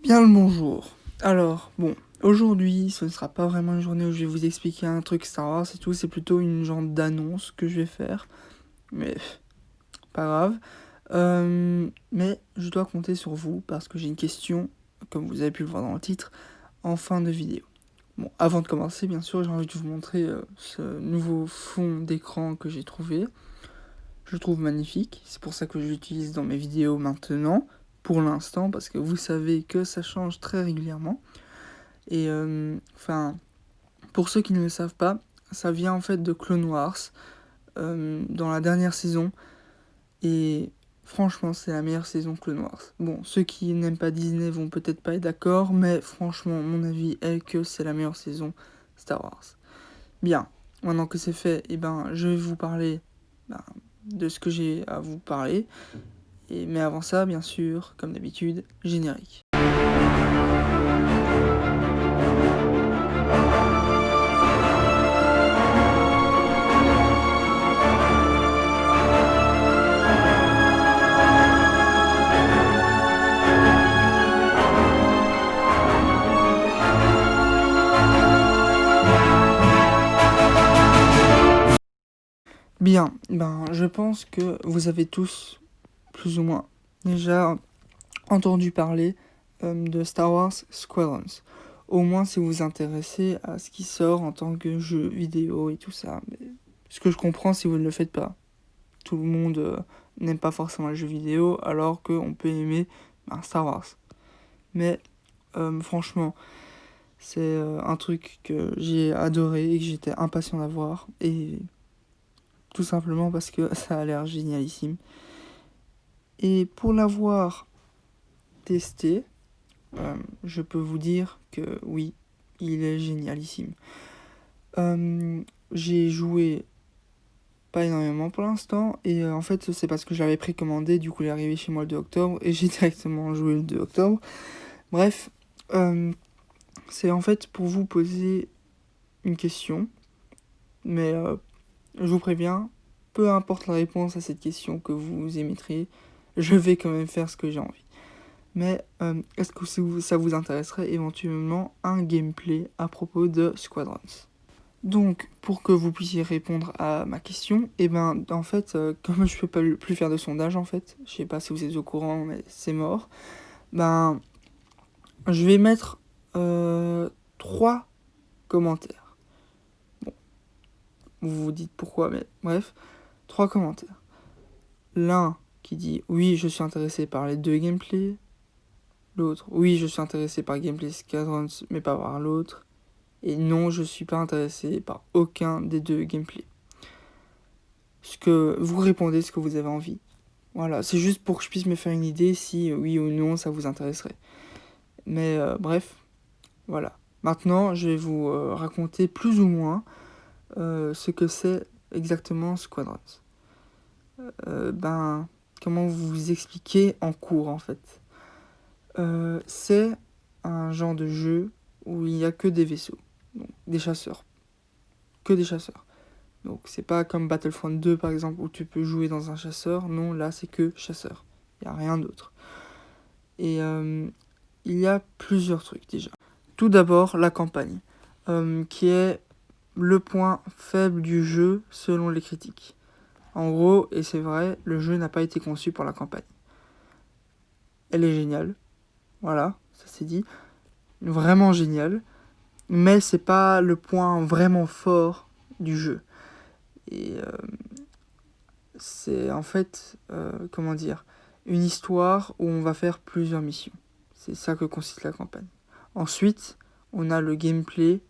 Bien le bonjour. Alors, bon, aujourd'hui, ce ne sera pas vraiment une journée où je vais vous expliquer un truc Star Wars et tout, c'est plutôt une genre d'annonce que je vais faire, mais pas grave. Mais je dois compter sur vous parce que j'ai une question, comme vous avez pu le voir dans le titre, en fin de vidéo. Bon, avant de commencer, bien sûr, j'ai envie de vous montrer ce nouveau fond d'écran que j'ai trouvé. Je le trouve magnifique, c'est pour ça que je l'utilise dans mes vidéos maintenant, pour l'instant, parce que vous savez que ça change très régulièrement. Et pour ceux qui ne le savent pas, ça vient en fait de Clone Wars, dans la dernière saison. Et franchement, c'est la meilleure saison Clone Wars. Bon, ceux qui n'aiment pas Disney vont peut-être pas être d'accord, mais franchement, mon avis est que c'est la meilleure saison Star Wars. Bien, maintenant que c'est fait, je vais vous parler ben, de ce que j'ai à vous parler. Mais avant ça, bien sûr, comme d'habitude, générique. Bien, je pense que vous avez tous, plus ou moins, déjà entendu parler de Star Wars Squadrons. Au moins si vous vous intéressez à ce qui sort en tant que jeu vidéo et tout ça. Mais ce que je comprends si vous ne le faites pas. Tout le monde n'aime pas forcément les jeux vidéo alors qu'on peut aimer Star Wars. Mais franchement, c'est un truc que j'ai adoré et que j'étais impatient d'avoir. Et tout simplement parce que ça a l'air génialissime. Et pour l'avoir testé, je peux vous dire que oui, il est génialissime. J'ai joué pas énormément pour l'instant, et en fait c'est parce que je l'avais précommandé, du coup il est arrivé chez moi le 2 octobre, et j'ai directement joué le 2 octobre. Bref, c'est en fait pour vous poser une question, mais je vous préviens, peu importe la réponse à cette question que vous émettriez, je vais quand même faire ce que j'ai envie. Mais est-ce que ça vous intéresserait éventuellement un gameplay à propos de Squadrons? Donc, pour que vous puissiez répondre à ma question, en fait, comme je peux pas plus faire de sondage, en fait, je sais pas si vous êtes au courant, mais c'est mort, je vais mettre 3 commentaires. Bon, vous vous dites pourquoi, mais bref, 3 commentaires. L'un qui dit « Oui, je suis intéressé par les deux gameplays ». L'autre « Oui, je suis intéressé par Gameplay Squadrons, mais pas par l'autre ». Et non, je suis pas intéressé par aucun des deux gameplays. Ce que vous répondez, ce que vous avez envie. Voilà, c'est juste pour que je puisse me faire une idée si oui ou non ça vous intéresserait. Mais bref, voilà. Maintenant, je vais vous raconter plus ou moins ce que c'est exactement Squadrons. Comment vous expliquer en cours en fait. C'est un genre de jeu où il n'y a que des vaisseaux, donc des chasseurs, que des chasseurs. Donc c'est pas comme Battlefront 2 par exemple où tu peux jouer dans un chasseur, non là c'est que chasseur, il n'y a rien d'autre. Et il y a plusieurs trucs déjà. Tout d'abord la campagne, qui est le point faible du jeu selon les critiques. En gros, et c'est vrai, le jeu n'a pas été conçu pour la campagne. Elle est géniale, voilà, ça c'est dit, vraiment géniale, mais c'est pas le point vraiment fort du jeu. Et c'est en fait, une histoire où on va faire plusieurs missions. C'est ça que consiste la campagne. Ensuite, on a le gameplay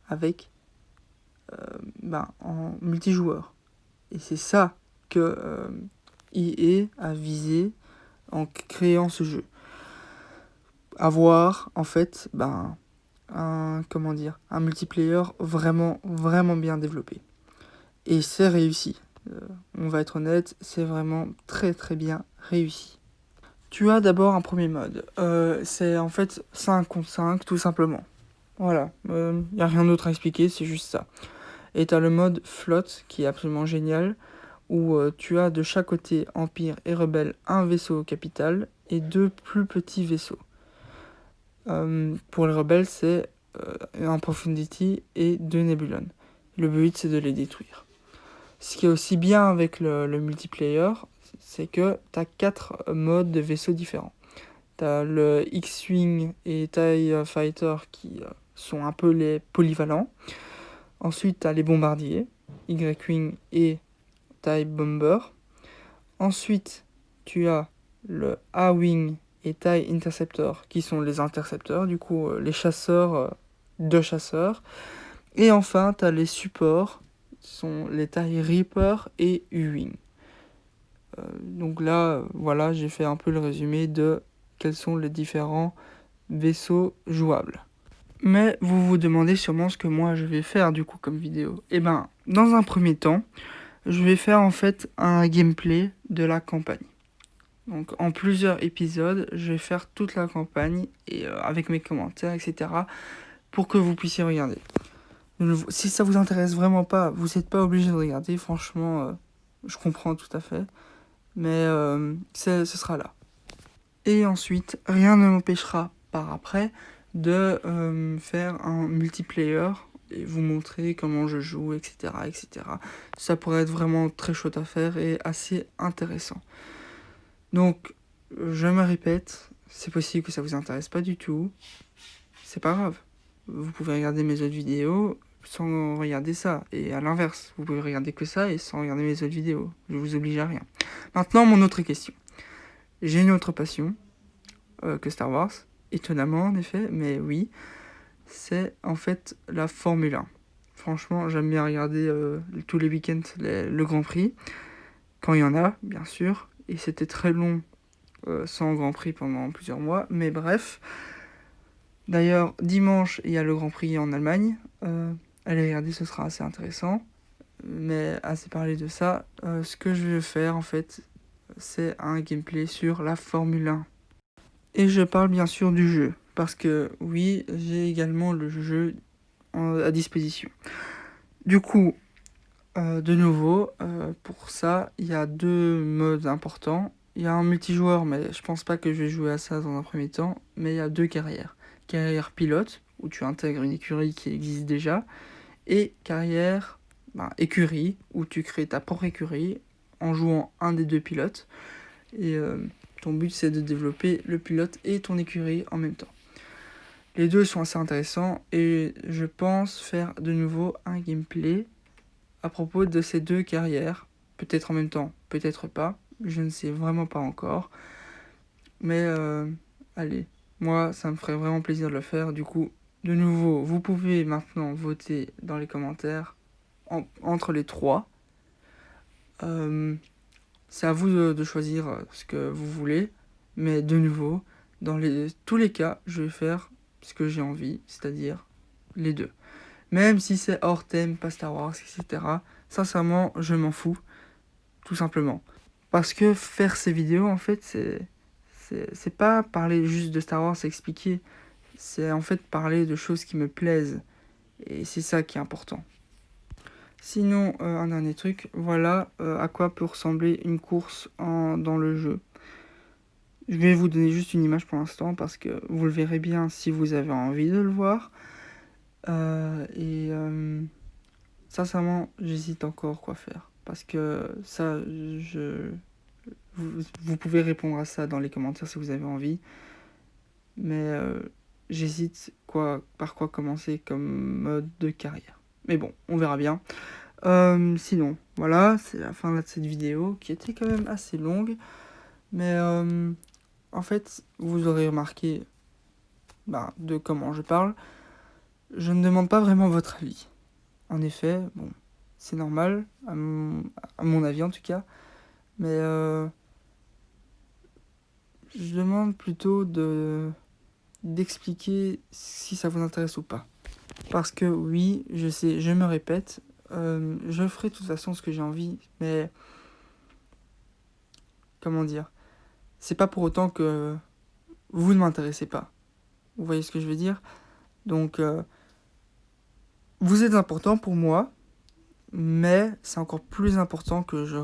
avec en multijoueur. Et c'est ça que EA a visé en créant ce jeu. Avoir en fait un multiplayer vraiment vraiment bien développé. Et c'est réussi. On va être honnête, c'est vraiment très très bien réussi. Tu as d'abord un premier mode. C'est en fait 5 contre 5 tout simplement. Voilà, y a rien d'autre à expliquer, c'est juste ça. Et t'as le mode flotte qui est absolument génial, où tu as de chaque côté Empire et Rebelle un vaisseau capital et deux plus petits vaisseaux. pour les rebelles, c'est un Profundity et 2 Nebulon. Le but, c'est de les détruire. Ce qui est aussi bien avec le multiplayer, c'est que tu as 4 modes de vaisseaux différents. Tu as le X-Wing et TIE Fighter qui sont un peu les polyvalents. Ensuite, tu as les bombardiers, Y-Wing et TIE Bomber. Ensuite, tu as le A-Wing et TIE Interceptor qui sont les intercepteurs, du coup les chasseurs de chasseurs. Et enfin, tu as les supports, qui sont les TIE Reaper et U-Wing. Donc là, voilà, j'ai fait un peu le résumé de quels sont les différents vaisseaux jouables. Mais vous vous demandez sûrement ce que moi je vais faire du coup comme vidéo. Et ben, dans un premier temps, je vais faire en fait un gameplay de la campagne. Donc en plusieurs épisodes, je vais faire toute la campagne et avec mes commentaires, etc. pour que vous puissiez regarder. Si ça vous intéresse vraiment pas, vous n'êtes pas obligé de regarder, franchement, je comprends tout à fait. Mais ce sera là. Et ensuite, rien ne m'empêchera par après de faire un multiplayer et vous montrer comment je joue, etc., etc. Ça pourrait être vraiment très chouette à faire et assez intéressant. Donc, je me répète, c'est possible que ça vous intéresse pas du tout. C'est pas grave. Vous pouvez regarder mes autres vidéos sans regarder ça. Et à l'inverse, vous pouvez regarder que ça et sans regarder mes autres vidéos. Je vous oblige à rien. Maintenant, mon autre question. J'ai une autre passion que Star Wars. Étonnamment, en effet, mais oui. C'est en fait la Formule 1. Franchement, j'aime bien regarder tous les week-ends le Grand Prix. Quand il y en a, bien sûr. Et c'était très long sans Grand Prix pendant plusieurs mois. Mais bref. D'ailleurs, dimanche, il y a le Grand Prix en Allemagne. Allez regarder, ce sera assez intéressant. Mais assez parlé de ça, ce que je vais faire en fait, c'est un gameplay sur la Formule 1. Et je parle bien sûr du jeu, parce que oui, j'ai également le jeu à disposition. Du coup, de nouveau, pour ça, il y a 2 modes importants. Il y a un multijoueur, mais je pense pas que je vais jouer à ça dans un premier temps. Mais il y a 2 carrières. Carrière pilote, où tu intègres une écurie qui existe déjà, et carrière écurie, où tu crées ta propre écurie en jouant un des 2 pilotes. Et ton but, c'est de développer le pilote et ton écurie en même temps. Les 2 sont assez intéressants et je pense faire de nouveau un gameplay à propos de ces 2 carrières. Peut-être en même temps, peut-être pas. Je ne sais vraiment pas encore. Mais allez, moi, ça me ferait vraiment plaisir de le faire. Du coup, de nouveau, vous pouvez maintenant voter dans les commentaires entre les 3. C'est à vous de choisir ce que vous voulez. Mais de nouveau, dans tous les cas, je vais faire ce que j'ai envie, c'est-à-dire les 2. Même si c'est hors thème, pas Star Wars, etc. Sincèrement, je m'en fous, tout simplement. Parce que faire ces vidéos, en fait, c'est pas parler juste de Star Wars, c'est expliquer. C'est en fait parler de choses qui me plaisent. Et c'est ça qui est important. Sinon, un dernier truc, voilà à quoi peut ressembler une course dans le jeu. Je vais vous donner juste une image pour l'instant parce que vous le verrez bien si vous avez envie de le voir. Sincèrement, j'hésite encore quoi faire. Parce que ça, vous pouvez répondre à ça dans les commentaires si vous avez envie. Mais j'hésite par quoi commencer comme mode de carrière. Mais bon, on verra bien. Sinon, voilà, c'est la fin de cette vidéo qui était quand même assez longue. Mais en fait, vous aurez remarqué de comment je parle. Je ne demande pas vraiment votre avis. En effet, bon, c'est normal, à mon avis en tout cas. Mais je demande plutôt d'expliquer si ça vous intéresse ou pas. Parce que oui, je sais, je me répète, je ferai de toute façon ce que j'ai envie, mais comment dire, c'est pas pour autant que vous ne m'intéressez pas. Vous voyez ce que je veux dire? Donc, vous êtes important pour moi, mais c'est encore plus important que je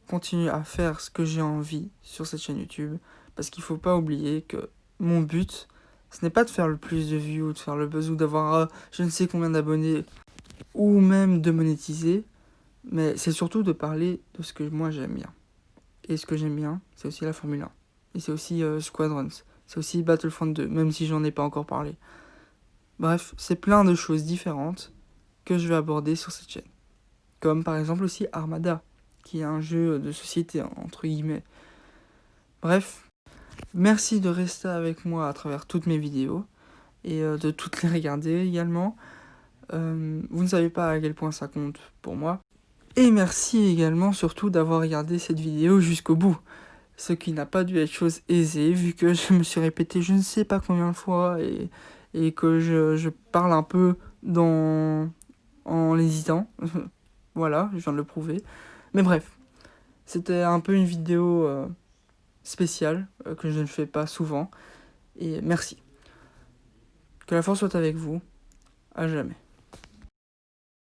continue à faire ce que j'ai envie sur cette chaîne YouTube, parce qu'il faut pas oublier que mon but, Ce n'est pas de faire le plus de vues ou de faire le buzz ou d'avoir je ne sais combien d'abonnés ou même de monétiser, mais c'est surtout de parler de ce que moi j'aime bien. Et ce que j'aime bien, c'est aussi la Formule 1. Et c'est aussi Squadrons. C'est aussi Battlefront 2, même si j'en ai pas encore parlé. Bref, c'est plein de choses différentes que je vais aborder sur cette chaîne. Comme par exemple aussi Armada, qui est un jeu de société, entre guillemets. Bref, merci de rester avec moi à travers toutes mes vidéos et de toutes les regarder également. Vous ne savez pas à quel point ça compte pour moi. Et merci également surtout d'avoir regardé cette vidéo jusqu'au bout. Ce qui n'a pas dû être chose aisée vu que je me suis répété je ne sais pas combien de fois et que je parle un peu en hésitant. Voilà, je viens de le prouver. Mais bref, c'était un peu une vidéo spéciale que je ne fais pas souvent. Et merci. Que la force soit avec vous. À jamais.